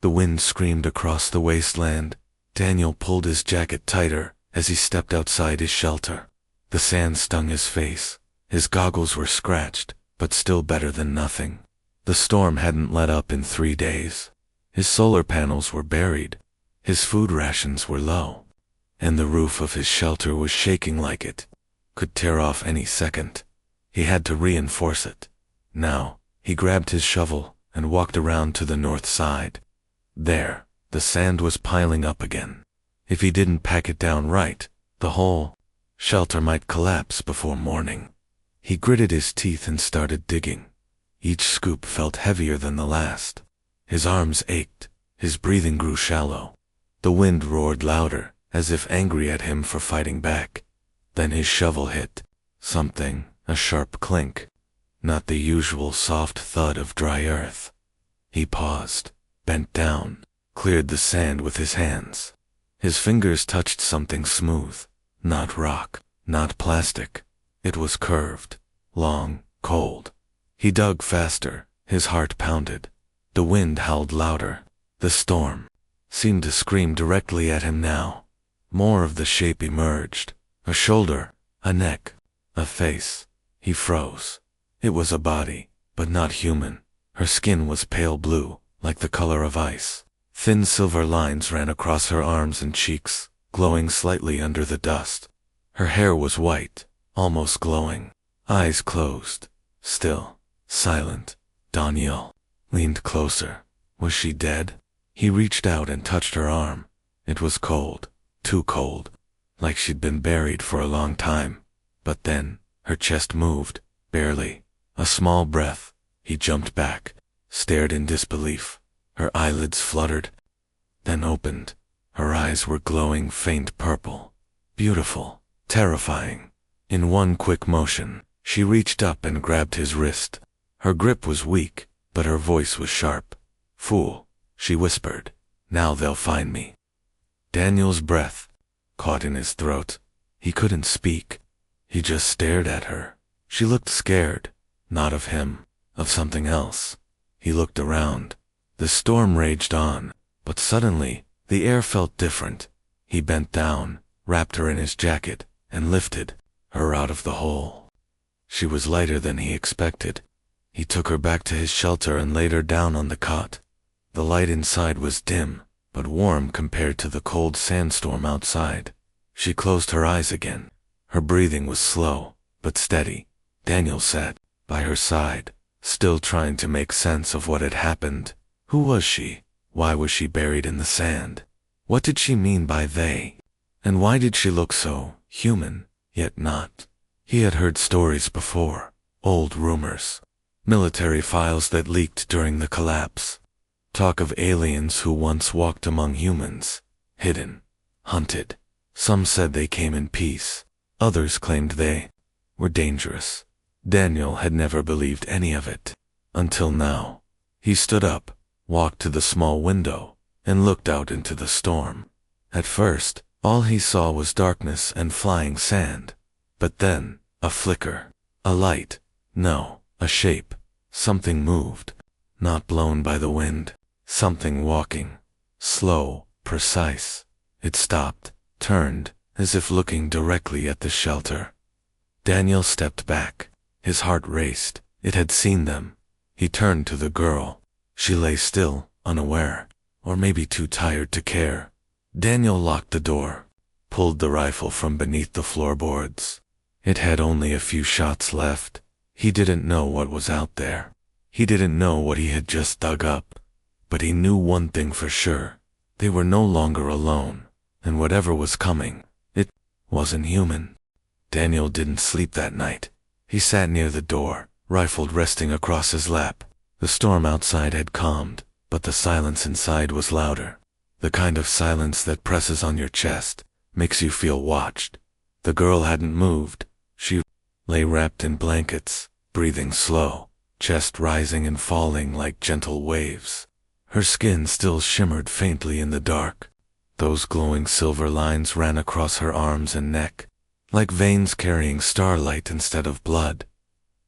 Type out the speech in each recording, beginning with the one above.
The wind screamed across the wasteland. Daniel pulled his jacket tighter as he stepped outside his shelter. The sand stung his face. His goggles were scratched, but still better than nothing. The storm hadn't let up in 3 days. His solar panels were buried. His food rations were low. And the roof of his shelter was shaking like it could tear off any second. He had to reinforce it. Now, he grabbed his shovel and walked around to the north side. There, the sand was piling up again. If he didn't pack it down right, the whole shelter might collapse before morning. He gritted his teeth and started digging. Each scoop felt heavier than the last. His arms ached. His breathing grew shallow. The wind roared louder, as if angry at him for fighting back. Then his shovel hit something, a sharp clink. Not the usual soft thud of dry earth. He paused, bent down, cleared the sand with his hands. His fingers touched something smooth. Not rock, not plastic. It was curved, long, cold. He dug faster. His heart pounded. The wind howled louder. The storm seemed to scream directly at him now. More of the shape emerged. A shoulder, a neck, a face. He froze. It was a body, but not human. Her skin was pale blue, like the color of ice. Thin silver lines ran across her arms and cheeks, glowing slightly under the dust. Her hair was white, almost glowing. Eyes closed, still, silent. Daniel leaned closer. Was she dead? He reached out and touched her arm. It was cold, too cold, like she'd been buried for a long time. But then, her chest moved, barely. A small breath. He jumped back, stared in disbelief. Her eyelids fluttered, then opened. Her eyes were glowing faint purple. Beautiful, terrifying. In one quick motion, she reached up and grabbed his wrist. Her grip was weak, but her voice was sharp. "Fool," she whispered. "Now they'll find me." Daniel's breath caught in his throat. He couldn't speak. He just stared at her. She looked scared, not of him, of something else. He looked around. The storm raged on, but suddenly, the air felt different. He bent down, wrapped her in his jacket, and lifted her out of the hole. She was lighter than he expected. He took her back to his shelter and laid her down on the cot. The light inside was dim, but warm compared to the cold sandstorm outside. She closed her eyes again. Her breathing was slow, but steady. Daniel sat by her side, still trying to make sense of what had happened. Who was she? Why was she buried in the sand? What did she mean by they? And why did she look so human, yet not? He had heard stories before, old rumors, military files that leaked during the collapse. Talk of aliens who once walked among humans, hidden, hunted. Some said they came in peace. Others claimed they were dangerous. Daniel had never believed any of it, until now. He stood up, walked to the small window, and looked out into the storm. At first, all he saw was darkness and flying sand. But then, a flicker, a light, no, a shape. Something moved, not blown by the wind. Something walking, slow, precise. It stopped, turned, as if looking directly at the shelter. Daniel stepped back. His heart raced. It had seen them. He turned to the girl. She lay still, unaware, or maybe too tired to care. Daniel locked the door, pulled the rifle from beneath the floorboards. It had only a few shots left. He didn't know what was out there. He didn't know what he had just dug up. But he knew one thing for sure. They were no longer alone, and whatever was coming, it wasn't human. Daniel didn't sleep that night. He sat near the door, rifle resting across his lap. The storm outside had calmed, but the silence inside was louder. The kind of silence that presses on your chest, makes you feel watched. The girl hadn't moved. She lay wrapped in blankets, breathing slow, chest rising and falling like gentle waves. Her skin still shimmered faintly in the dark. Those glowing silver lines ran across her arms and neck, like veins carrying starlight instead of blood.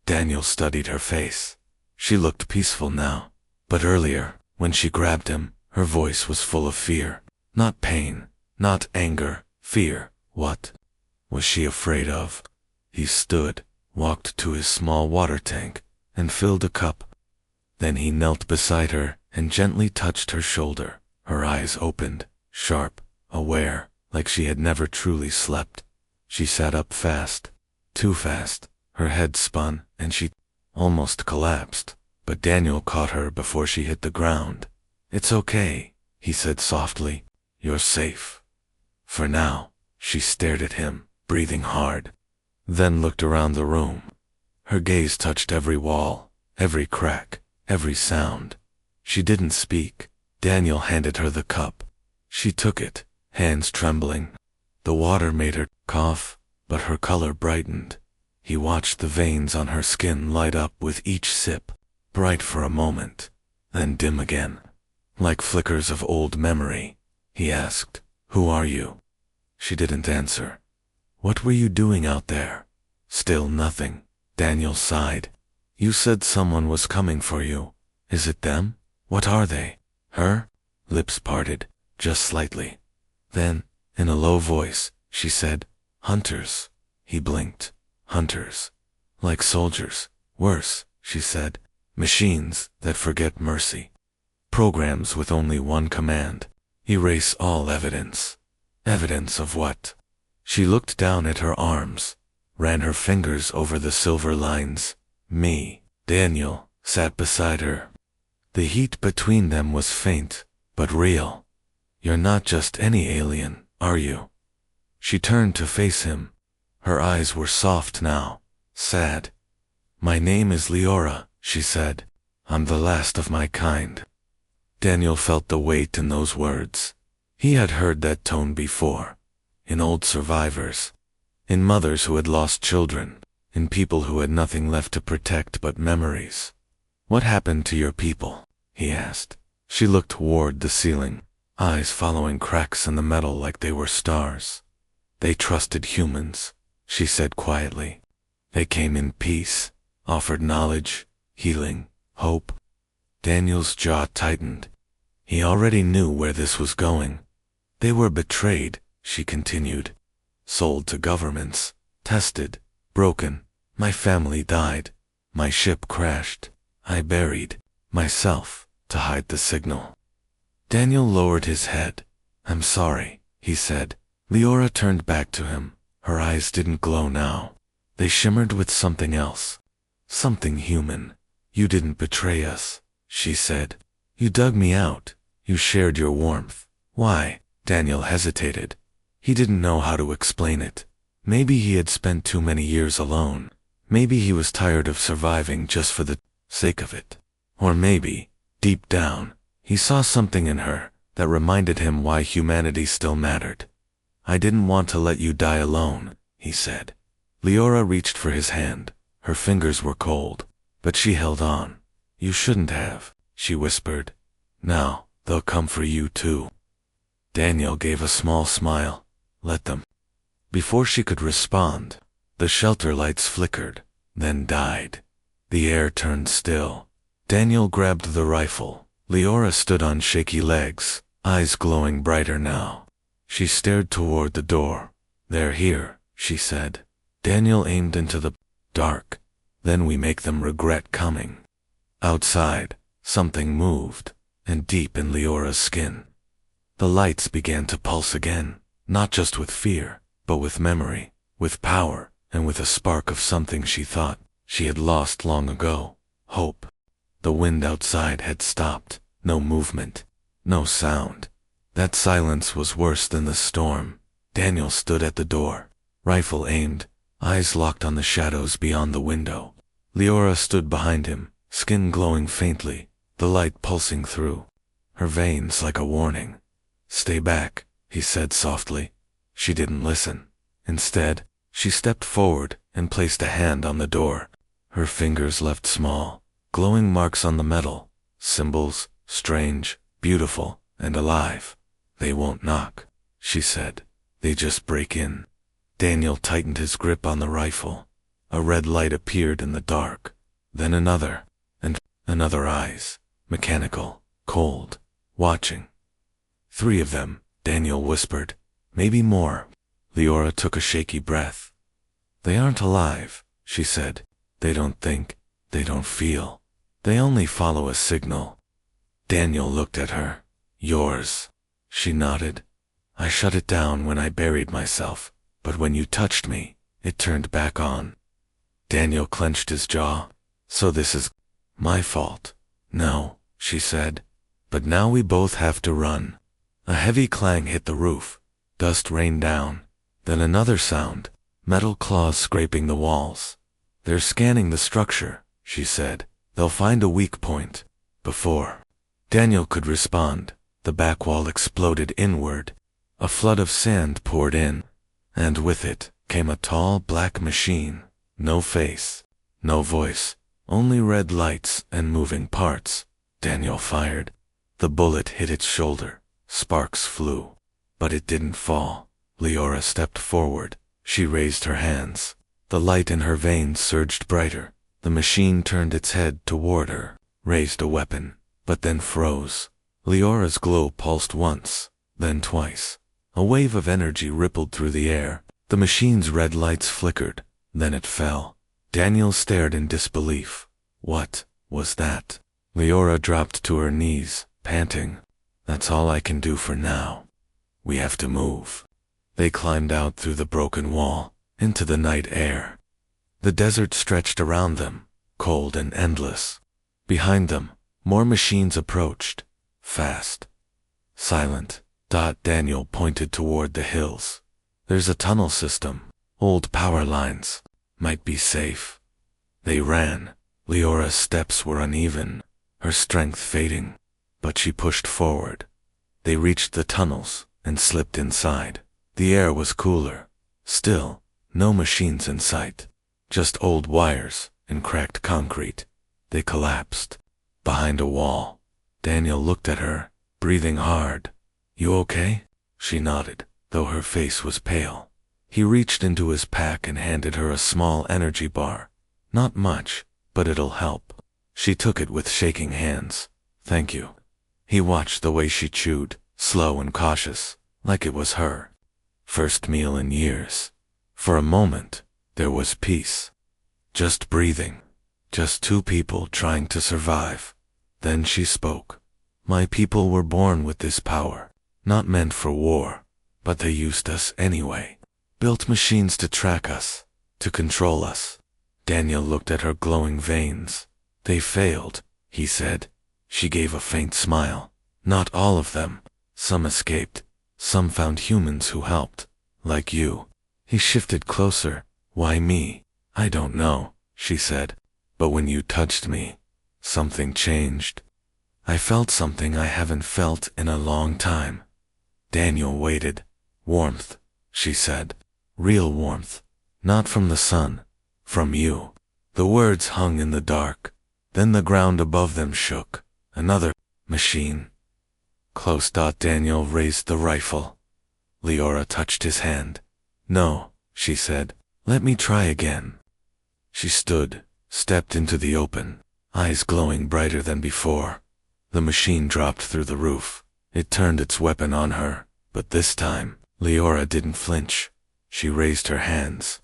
Daniel studied her face. She looked peaceful now, but earlier, when she grabbed him, Her voice was full of fear. Not pain, not anger, fear. What was she afraid of? He stood, walked to his small water tank, and filled a cup. Then he knelt beside her and gently touched her shoulder. Her eyes opened, sharp, aware, like she had never truly slept. She sat up fast, too fast. Her head spun, and she almost collapsed. But Daniel caught her before she hit the ground. "It's okay," he said softly. "You're safe. For now." She stared at him, breathing hard, then looked around the room. Her gaze touched every wall, every crack, every sound. She didn't speak. Daniel handed her the cup. She took it, hands trembling. The water made her cough, but her color brightened. He watched the veins on her skin light up with each sip, bright for a moment, then dim again, like flickers of old memory. He asked, "Who are you?" She didn't answer. "What were you doing out there?" Still nothing. Daniel sighed. "You said someone was coming for you. Is it them? What are they?" Her lips parted, just slightly. Then, in a low voice, she said, "Hunters." He blinked. "Hunters. Like soldiers. Worse," she said. "Machines that forget mercy. Programs with only one command. Erase all evidence." Evidence of what? She looked down at her arms, ran her fingers over the silver lines. "Me." Daniel sat beside her. The heat between them was faint, but real. "You're not just any alien, are you?" She turned to face him. Her eyes were soft now, sad. "My name is Leora," she said. "I'm the last of my kind." Daniel felt the weight in those words. He had heard that tone before, in old survivors, in mothers who had lost children, in people who had nothing left to protect but memories. "What happened to your people?" he asked. She looked toward the ceiling, eyes following cracks in the metal like they were stars. "They trusted humans," she said quietly. "They came in peace, offered knowledge, healing, hope." Daniel's jaw tightened. He already knew where this was going. "They were betrayed," she continued. "Sold to governments, tested, broken. My family died. My ship crashed. I buried myself to hide the signal." Daniel lowered his head. "I'm sorry," he said. Leora turned back to him. Her eyes didn't glow now. They shimmered with something else. Something human. "You didn't betray us," she said. "You dug me out. You shared your warmth." "Why?" Daniel hesitated. He didn't know how to explain it. Maybe he had spent too many years alone. Maybe he was tired of surviving just for the sake of it. Or maybe, deep down, he saw something in her that reminded him why humanity still mattered. "I didn't want to let you die alone," he said. Leora reached for his hand. Her fingers were cold, but she held on. "You shouldn't have," she whispered. "Now, they'll come for you too." Daniel gave a small smile. "Let them." Before she could respond, the shelter lights flickered, then died. The air turned still. Daniel grabbed the rifle. Leora stood on shaky legs, eyes glowing brighter now. She stared toward the door. "They're here," she said. Daniel aimed into the dark. "Then we make them regret coming." Outside, something moved, and deep in Leora's skin, the lights began to pulse again, not just with fear, but with memory, with power, and with a spark of something she thought she had lost long ago: hope. The wind outside had stopped. No movement, no sound. That silence was worse than the storm. Daniel stood at the door, rifle aimed, eyes locked on the shadows beyond the window. Leora stood behind him, skin glowing faintly, the light pulsing through her veins like a warning. "Stay back," he said softly. She didn't listen. Instead, she stepped forward and placed a hand on the door. Her fingers left small, glowing marks on the metal, symbols, strange, beautiful, and alive. "They won't knock," she said. "They just break in." Daniel tightened his grip on the rifle. A red light appeared in the dark. Then another, and another. Eyes, mechanical, cold, watching. 3 of them, Daniel whispered. Maybe more. Leora took a shaky breath. They aren't alive, she said. They don't think, they don't feel. They only follow a signal. Daniel looked at her. Yours. She nodded. I shut it down when I buried myself, but when you touched me, it turned back on. Daniel clenched his jaw. So this is my fault. No, she said. But now we both have to run. A heavy clang hit the roof. Dust rained down. Then another sound. Metal claws scraping the walls. They're scanning the structure, she said. They'll find a weak point. Before Daniel could respond, the back wall exploded inward. A flood of sand poured in, and with it came a tall black machine. No face, no voice, only red lights and moving parts. Daniel fired. The bullet hit its shoulder. Sparks flew, but it didn't fall. Leora stepped forward. She raised her hands. The light in her veins surged brighter. The machine turned its head toward her, raised a weapon, but then froze. Leora's glow pulsed once, then twice. A wave of energy rippled through the air. The machine's red lights flickered, then it fell. Daniel stared in disbelief. What was that? Leora dropped to her knees, panting. That's all I can do for now. We have to move. They climbed out through the broken wall, into the night air. The desert stretched around them, cold and endless. Behind them, more machines approached, fast, silent. Daniel pointed toward the hills. There's a tunnel system, old power lines. Might be safe. They ran. Leora's steps were uneven, her strength fading, but she pushed forward. They reached the tunnels and slipped inside. The air was cooler. Still, no machines in sight. Just old wires and cracked concrete. They collapsed. Behind a wall. Daniel looked at her, breathing hard. You okay? She nodded, though her face was pale. He reached into his pack and handed her a small energy bar. Not much, but it'll help. She took it with shaking hands. Thank you. He watched the way she chewed, slow and cautious, like it was her first meal in years. For a moment, there was peace. Just breathing. Just 2 people trying to survive. Then she spoke. My people were born with this power, not meant for war, but they used us anyway. Built machines to track us, to control us. Daniel looked at her glowing veins. They failed, he said. She gave a faint smile. Not all of them. Some escaped. Some found humans who helped. Like you. He shifted closer. Why me? I don't know, she said. But when you touched me, something changed. I felt something I haven't felt in a long time. Daniel waited. Warmth, she said. Real warmth. Not from the sun. From you. The words hung in the dark. Then the ground above them shook. Another machine. Close. Daniel raised the rifle. Leora touched his hand. No, she said. Let me try again. She stood, stepped into the open, eyes glowing brighter than before. The machine dropped through the roof. It turned its weapon on her, but this time, Leora didn't flinch. She raised her hands.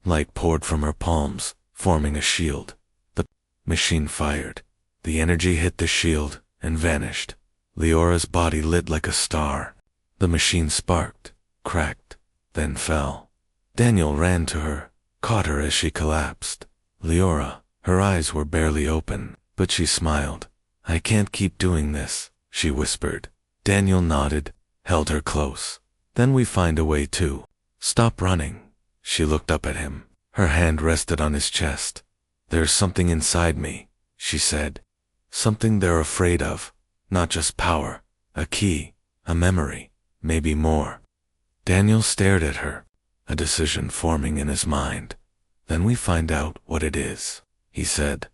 Light poured from her palms, forming a shield. The machine fired. The energy hit the shield and vanished. Leora's body lit like a star. The machine sparked, cracked, then fell. Daniel ran to her, caught her as she collapsed. Leora, her eyes were barely open, but she smiled. I can't keep doing this, she whispered. Daniel nodded, held her close. Then we find a way to stop running. She looked up at him. Her hand rested on his chest. There's something inside me, she said. Something they're afraid of. Not just power, a key, a memory, maybe more. Daniel stared at her, a decision forming in his mind. Then we find out what it is, he said.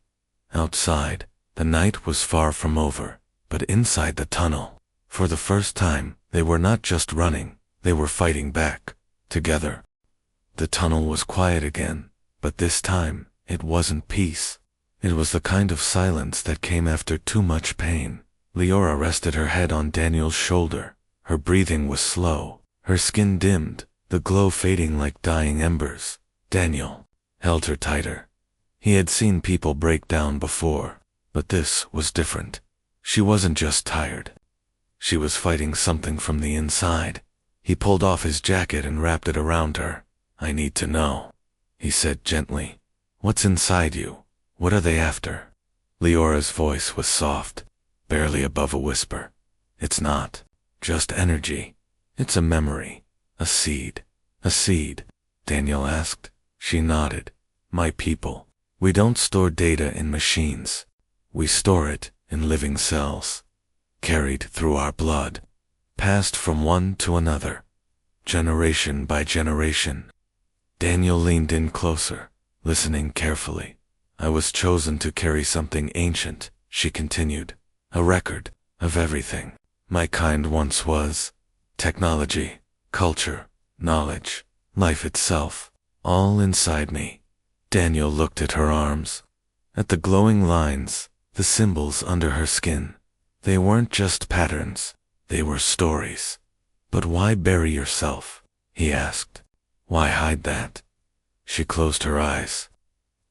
Outside, the night was far from over, but inside the tunnel, for the first time, they were not just running, they were fighting back, together. The tunnel was quiet again, but this time, it wasn't peace. It was the kind of silence that came after too much pain. Leora rested her head on Daniel's shoulder. Her breathing was slow. Her skin dimmed, the glow fading like dying embers. Daniel held her tighter. He had seen people break down before, but this was different. She wasn't just tired. She was fighting something from the inside. He pulled off his jacket and wrapped it around her. "I need to know," he said gently. "What's inside you? What are they after?" Leora's voice was soft, barely above a whisper. "It's not just energy. It's a memory. A seed." "A seed?" Daniel asked. She nodded. "My people. We don't store data in machines. We store it in living cells, carried through our blood, passed from one to another, generation by generation." Daniel leaned in closer, listening carefully. "I was chosen to carry something ancient," she continued. "A record of everything my kind once was. Technology, culture, knowledge, life itself, all inside me." Daniel looked at her arms, at the glowing lines, the symbols under her skin. They weren't just patterns, they were stories. "But why bury yourself?" he asked. "Why hide that?" She closed her eyes.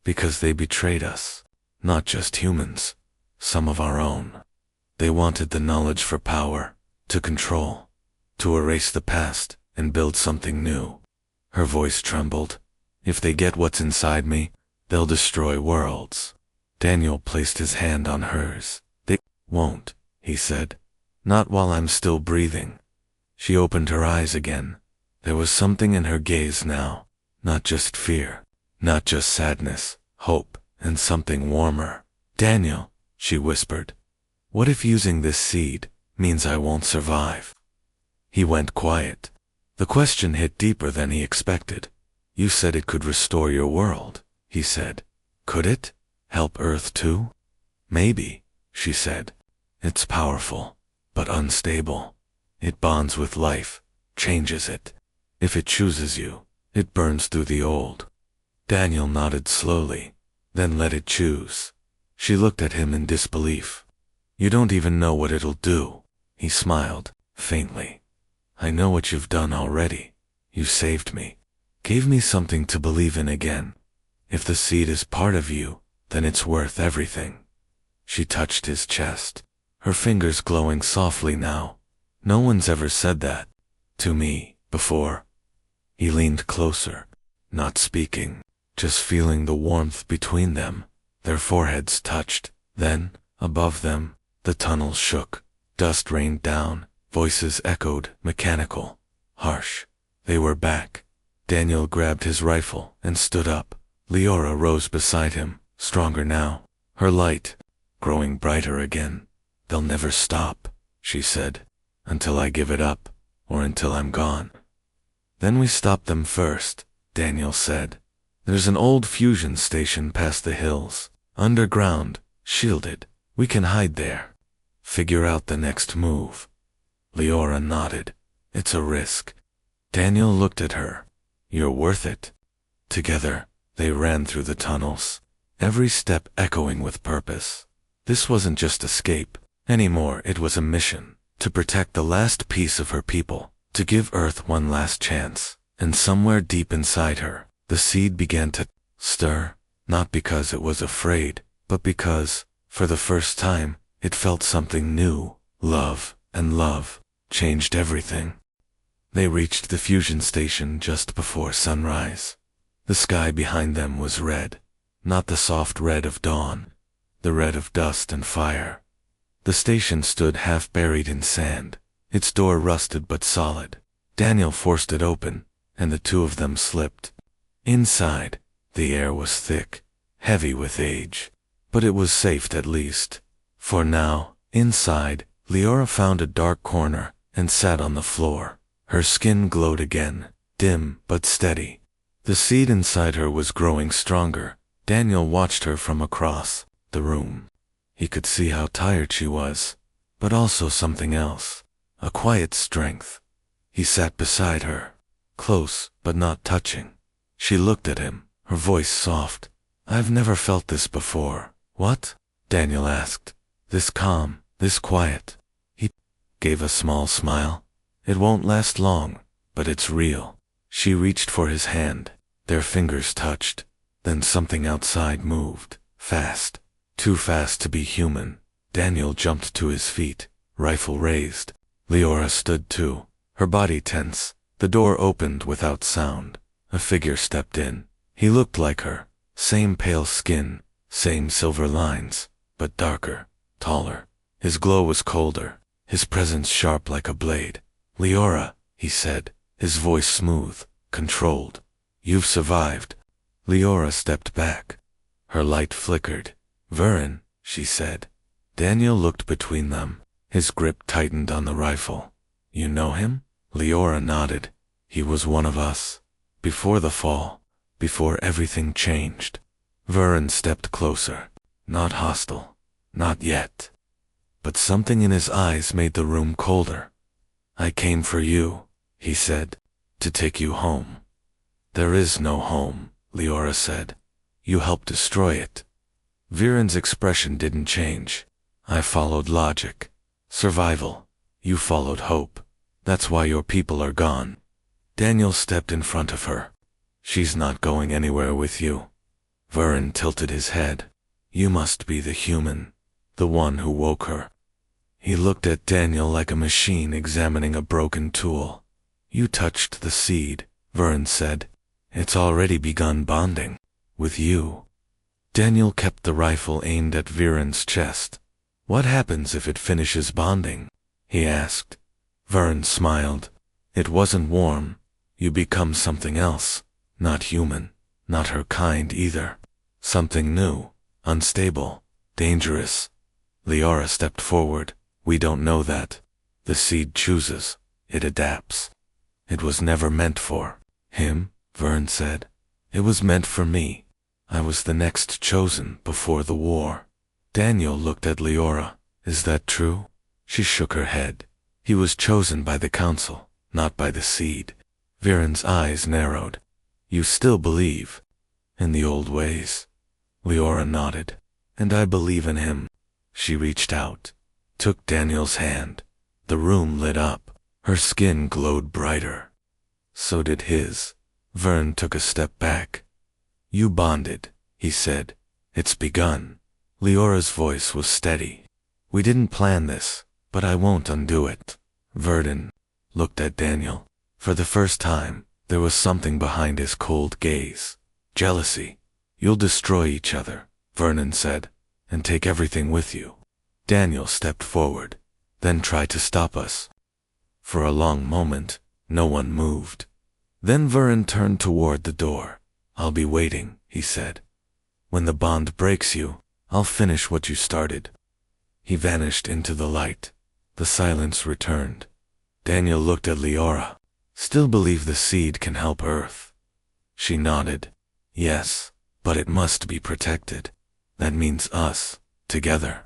"Because they betrayed us. Not just humans, some of our own. They wanted the knowledge for power, to control, to erase the past and build something new." Her voice trembled. "If they get what's inside me, they'll destroy worlds." Daniel placed his hand on hers. "They won't," he said. "Not while I'm still breathing." She opened her eyes again. There was something in her gaze now. Not just fear, not just sadness, hope, and something warmer. "Daniel," she whispered, "what if using this seed means I won't survive?" He went quiet. The question hit deeper than he expected. "You said it could restore your world," he said. "Could it? Help Earth too?" "Maybe," she said. "It's powerful, but unstable. It bonds with life, changes it. If it chooses you, it burns through the old." Daniel nodded slowly, then let it choose. She looked at him in disbelief. "You don't even know what it'll do." He smiled, faintly. "I know what you've done already. You saved me. Gave me something to believe in again. If the seed is part of you, then it's worth everything." She touched his chest, her fingers glowing softly now. "No one's ever said that to me before." He leaned closer, not speaking, just feeling the warmth between them. Their foreheads touched. Then, above them, the tunnel shook. Dust rained down. Voices echoed, mechanical, harsh. They were back. Daniel grabbed his rifle and stood up. Leora rose beside him, stronger now, her light growing brighter again. "They'll never stop," she said, "until I give it up, or until I'm gone." "Then we stop them first," Daniel said. "There's an old fusion station past the hills, underground, shielded. We can hide there. Figure out the next move." Leora nodded. "It's a risk." Daniel looked at her. "You're worth it." Together, they ran through the tunnels, every step echoing with purpose. This wasn't just escape anymore, it was a mission, to protect the last piece of her people, to give Earth one last chance. And somewhere deep inside her, the seed began to stir, not because it was afraid, but because, for the first time, it felt something new. Love, and love changed everything. They reached the fusion station just before sunrise. The sky behind them was red, not the soft red of dawn, the red of dust and fire. The station stood half buried in sand, its door rusted but solid. Daniel forced it open, and the two of them slipped. Inside, the air was thick, heavy with age, but it was safe at least. For now, inside, Leora found a dark corner and sat on the floor. Her skin glowed again, dim but steady. The seed inside her was growing stronger. Daniel watched her from across the room. He could see how tired she was, but also something else, a quiet strength. He sat beside her, close but not touching. She looked at him, her voice soft. "I've never felt this before." "What?" Daniel asked. "This calm, This quiet. He gave a small smile. It won't last long, but it's real. She reached for his hand. Their fingers touched. Then something outside moved. Fast. Too fast to be human. Daniel jumped to his feet, rifle raised. Leora stood too, her body tense. The door opened without sound. A figure stepped in. He looked like her. Same pale skin, same silver lines, but darker, taller. His glow was colder, his presence sharp like a blade. "Leora," he said, his voice smooth, controlled. "You've survived." Leora stepped back. Her light flickered. "Vern," she said. Daniel looked between them. His grip tightened on the rifle. "You know him?" Leora nodded. "He was one of us. Before the fall. Before everything changed." Vern stepped closer. Not hostile. Not yet. But something in his eyes made the room colder. "I came for you," he said. "To take you home." "There is no home," Leora said. "You helped destroy it." Viren's expression didn't change. "I followed logic. Survival. You followed hope. That's why your people are gone." Daniel stepped in front of her. "She's not going anywhere with you." Vern tilted his head. "You must be the human, the one who woke her." He looked at Daniel like a machine examining a broken tool. "You touched the seed," Vern said. "It's already begun bonding. With you." Daniel kept the rifle aimed at Viren's chest. "What happens if it finishes bonding?" he asked. Vern smiled. "It wasn't warm. You become something else. Not human. Not her kind either. Something new. Unstable. Dangerous." Leora stepped forward. "We don't know that. The seed chooses. It adapts." "It was never meant for him," Vern said. "It was meant for me. I was the next chosen before the war." Daniel looked at Leora. "Is that true?" She shook her head. "He was chosen by the council, not by the seed." Viren's eyes narrowed. "You still believe in the old ways?" Leora nodded. "And I believe in him." She reached out, took Daniel's hand. The room lit up. Her skin glowed brighter. So did his. Vern took a step back. "You bonded," he said. "It's begun." Leora's voice was steady. "We didn't plan this, but I won't undo it." Verdun looked at Daniel. For the first time, there was something behind his cold gaze. Jealousy. "You'll destroy each other," Vernon said, "and take everything with you." Daniel stepped forward, then tried to stop us. For a long moment, no one moved. Then Vern turned toward the door. "I'll be waiting," he said. "When the bond breaks you, I'll finish what you started." He vanished into the light. The silence returned. Daniel looked at Leora. "Still believe the seed can help Earth?" She nodded. "Yes, but it must be protected. That means us, together."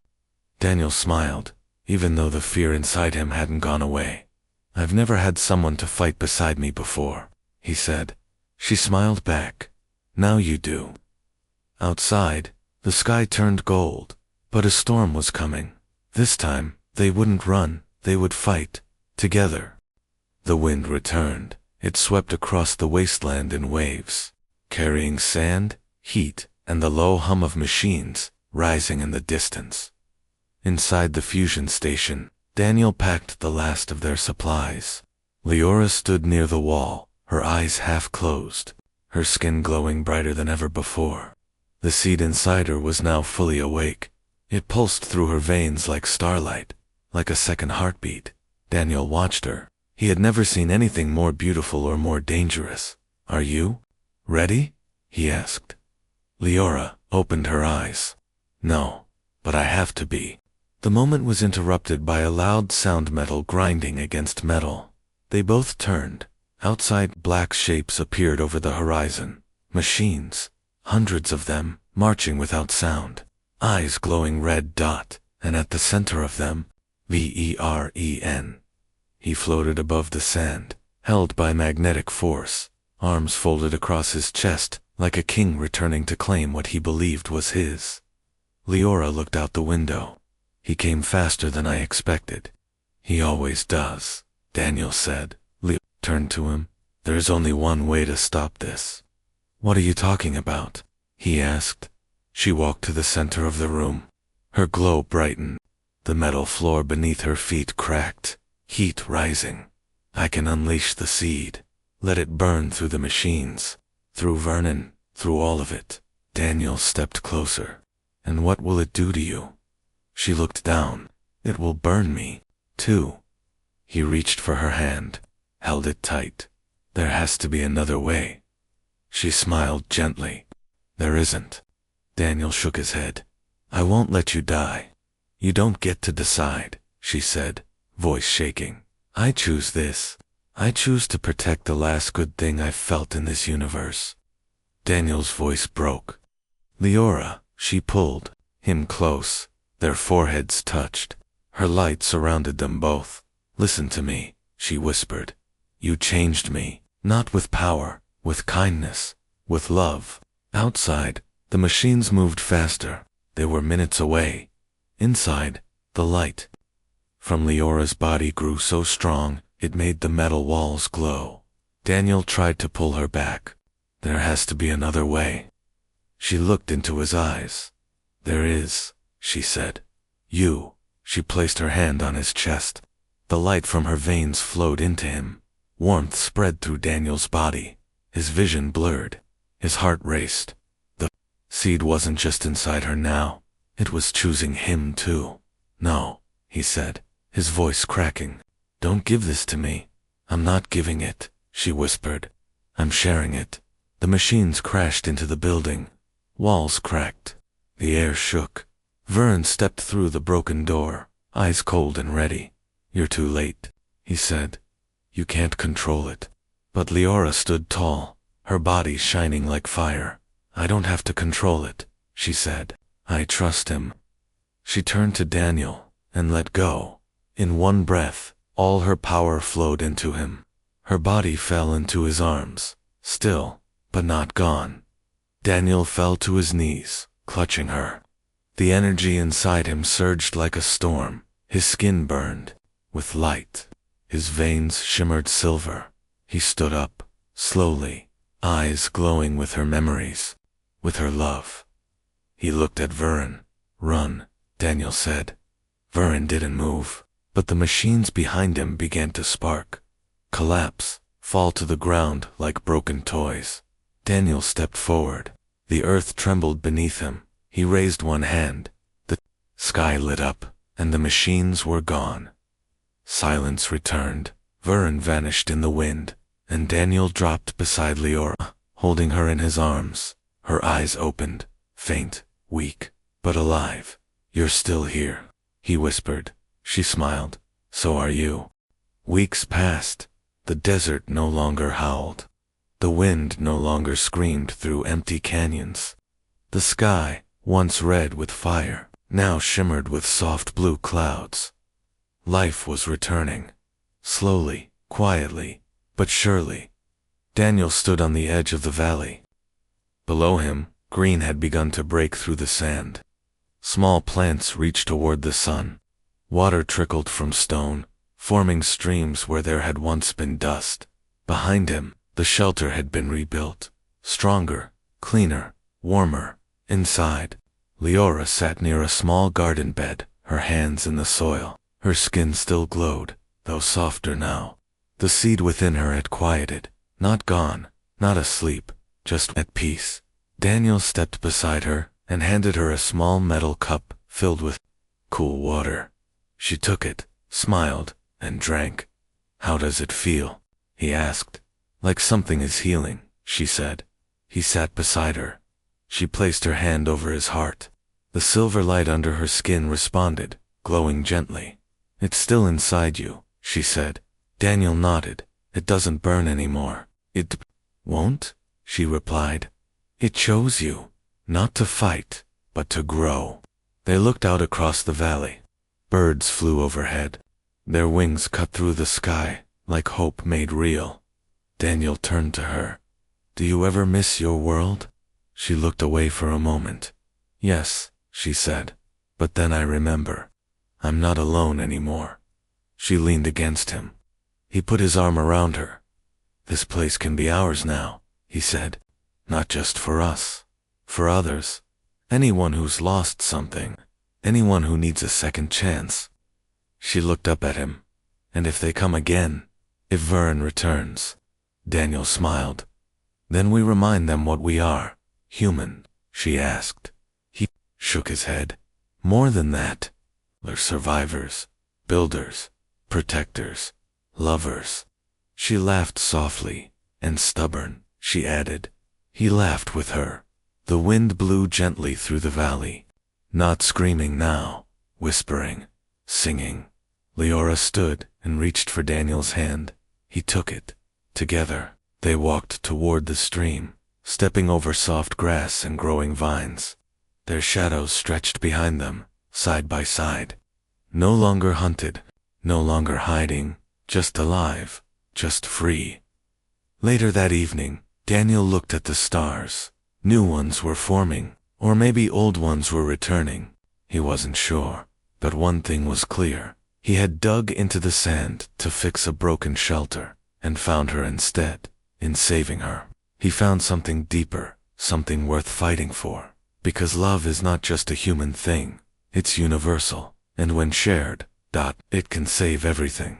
Daniel smiled, even though the fear inside him hadn't gone away. "I've never had someone to fight beside me before," he said. She smiled back. "Now you do." Outside, the sky turned gold, but a storm was coming. This time, they wouldn't run, they would fight, together. The wind returned. It swept across the wasteland in waves, carrying sand, heat, and the low hum of machines rising in the distance. Inside the fusion station, Daniel packed the last of their supplies. Leora stood near the wall, her eyes half closed, her skin glowing brighter than ever before. The seed inside her was now fully awake. It pulsed through her veins like starlight, like a second heartbeat. Daniel watched her. He had never seen anything more beautiful or more dangerous. "Are you ready?" he asked. Leora opened her eyes. "No, but I have to be." The moment was interrupted by a loud sound, metal grinding against metal. They both turned. Outside, black shapes appeared over the horizon. Machines, hundreds of them, marching without sound. Eyes glowing red dot, and at the center of them, Veren. He floated above the sand, held by magnetic force, arms folded across his chest, like a king returning to claim what he believed was his. Leora looked out the window. He came faster than I expected. He always does, Daniel said. Leo turned to him. There's only one way to stop this. What are you talking about? He asked. She walked to the center of the room. Her glow brightened. The metal floor beneath her feet cracked, heat rising. I can unleash the seed. Let it burn through the machines, through Vernon, through all of it. Daniel stepped closer. And what will it do to you? She looked down. It will burn me, too. He reached for her hand, held it tight. There has to be another way. She smiled gently. There isn't. Daniel shook his head. I won't let you die. You don't get to decide, she said, voice shaking. I choose this. I choose to protect the last good thing I've felt in this universe. Daniel's voice broke. Leora, she pulled him close. Their foreheads touched. Her light surrounded them both. Listen to me, she whispered. You changed me, not with power, with kindness, with love. Outside, the machines moved faster. They were minutes away. Inside, the light from Leora's body grew so strong, it made the metal walls glow. Daniel tried to pull her back. There has to be another way. She looked into his eyes. There is, she said. You. She placed her hand on his chest. The light from her veins flowed into him. Warmth spread through Daniel's body. His vision blurred. His heart raced. The seed wasn't just inside her now. It was choosing him too. No, he said, his voice cracking. Don't give this to me. I'm not giving it, she whispered. I'm sharing it. The machines crashed into the building. Walls cracked. The air shook. Vern stepped through the broken door, eyes cold and ready. You're too late, he said. You can't control it. But Leora stood tall, her body shining like fire. I don't have to control it, she said. I trust him. She turned to Daniel and let go. In one breath, all her power flowed into him. Her body fell into his arms, still, but not gone. Daniel fell to his knees, clutching her. The energy inside him surged like a storm. His skin burned with light. His veins shimmered silver. He stood up, slowly, eyes glowing with her memories, with her love. He looked at Vern. Run, Daniel said. Vern didn't move, but the machines behind him began to spark, collapse, fall to the ground like broken toys. Daniel stepped forward. The earth trembled beneath him. He raised one hand. The sky lit up, and the machines were gone. Silence returned. Vern vanished in the wind, and Daniel dropped beside Leora, holding her in his arms. Her eyes opened, faint, weak, but alive. You're still here, he whispered. She smiled. So are you. Weeks passed. The desert no longer howled. The wind no longer screamed through empty canyons. The sky, once red with fire, now shimmered with soft blue clouds. Life was returning. Slowly, quietly, but surely. Daniel stood on the edge of the valley. Below him, green had begun to break through the sand. Small plants reached toward the sun. Water trickled from stone, forming streams where there had once been dust. Behind him, the shelter had been rebuilt. Stronger, cleaner, warmer. Inside, Leora sat near a small garden bed, her hands in the soil. Her skin still glowed, though softer now. The seed within her had quieted, not gone, not asleep, just at peace. Daniel stepped beside her and handed her a small metal cup filled with cool water. She took it, smiled, and drank. How does it feel? He asked. Like something is healing, she said. He sat beside her. She placed her hand over his heart. The silver light under her skin responded, glowing gently. It's still inside you, she said. Daniel nodded. It doesn't burn anymore. It won't, she replied. It chose you, not to fight, but to grow. They looked out across the valley. Birds flew overhead. Their wings cut through the sky, like hope made real. Daniel turned to her. Do you ever miss your world? She looked away for a moment. Yes, she said. But then I remember. I'm not alone anymore. She leaned against him. He put his arm around her. This place can be ours now, he said. Not just for us. For others. Anyone who's lost something. Anyone who needs a second chance. She looked up at him. And if they come again, if Vern returns. Daniel smiled. Then we remind them what we are. Human, she asked. He shook his head. More than that. They're survivors, builders, protectors, lovers. She laughed softly, and stubborn, she added. He laughed with her. The wind blew gently through the valley. Not screaming now, whispering, singing. Leora stood and reached for Daniel's hand. He took it. Together, they walked toward the stream, stepping over soft grass and growing vines. Their shadows stretched behind them, side by side. No longer hunted, no longer hiding, just alive, just free. Later that evening, Daniel looked at the stars. New ones were forming, or maybe old ones were returning. He wasn't sure, but one thing was clear. He had dug into the sand to fix a broken shelter, and found her instead. In saving her, he found something deeper, something worth fighting for. Because love is not just a human thing, it's universal, and when shared, it can save everything.